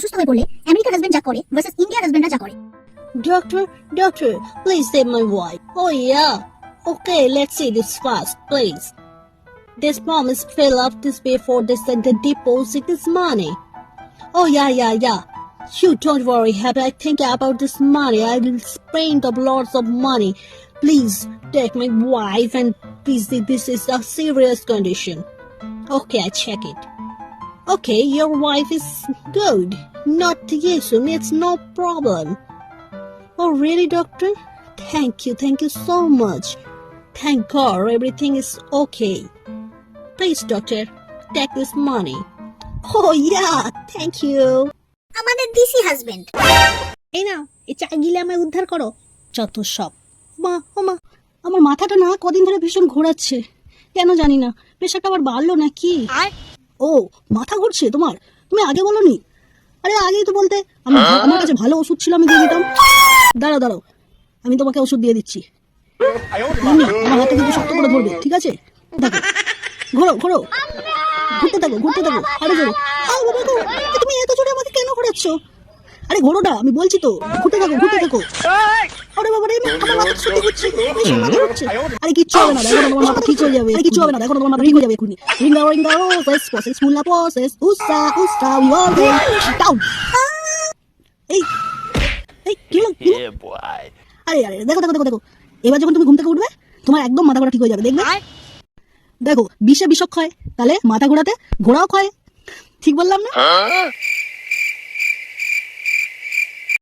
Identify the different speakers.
Speaker 1: অসুস্থ হয়ে পড়লে আমেরিকার হাজবেন্ড যা করে ভার্সেস ইন্ডিয়ার হাজবেন্ডরা যা করে।
Speaker 2: Doctor, please save my wife. Oh yeah. Okay, let's see this fast, please. This form is fill up this before they send the deposit this money. Oh yeah. You don't worry, have I think about this money. I will spend up lots of money. Please take my wife and please this is a serious condition. Okay, I check it. Okay, your wife is good. Not yes, it's no problem. Oh really, doctor? Thank you so much. Thank God everything is okay. Please doctor, take this money. Oh yeah, thank you.
Speaker 1: আমাদের দিশি husband.
Speaker 2: এই নাও এই চা গিলে আমায় উদ্ধার করো। যত সব মা আমার মাথাটা না কদিন ধরে ভীষণ ঘোরাচ্ছে, কেন জানি না। প্রেশারটা আবার বাড়লো নাকি? ও মাথা ঘুরছে তোমার, তুমি আগে বলোনি? আরে আগেই তো বলতে, আমার কাছে ভালো ওষুধ ছিল, আমি দিয়ে দিতাম। দাঁড়াও আমি তোমাকে ওষুধ দিয়ে দিচ্ছি। আমার হাতে কিন্তু শক্ত করে ধরবে, ঠিক আছে? দেখো ঘোরো ঘুরতে থাকো আরে জোরে। তুমি এত জোরে আমাকে কেন ঘোরাচ্ছ? আরে ঘোরোটা, আমি বলছি তো, ঘুরতে থাকো। আরে বাবা রে, আমার মাথা সত্যি ঘুরছে, আরে কিচ্ছু হবে না, দেখো তোমার মাথা ঠিক হয়ে যাবে। এক্ষুনি। রিং দাও প্রসেস ফুলা প্রসেস উসা উই অল ডাউন। এই কি হলো? আরে দেখো এবার যখন তুমি ঘুম থেকে উঠবে তোমার একদম মাথা ঘোরা ঠিক হয়ে যাবে, দেখবে। দেখো বিষে বিষক হয়, তাহলে মাথা ঘোরাতে ঘোড়াও ক্ষয়। ঠিক বললাম না?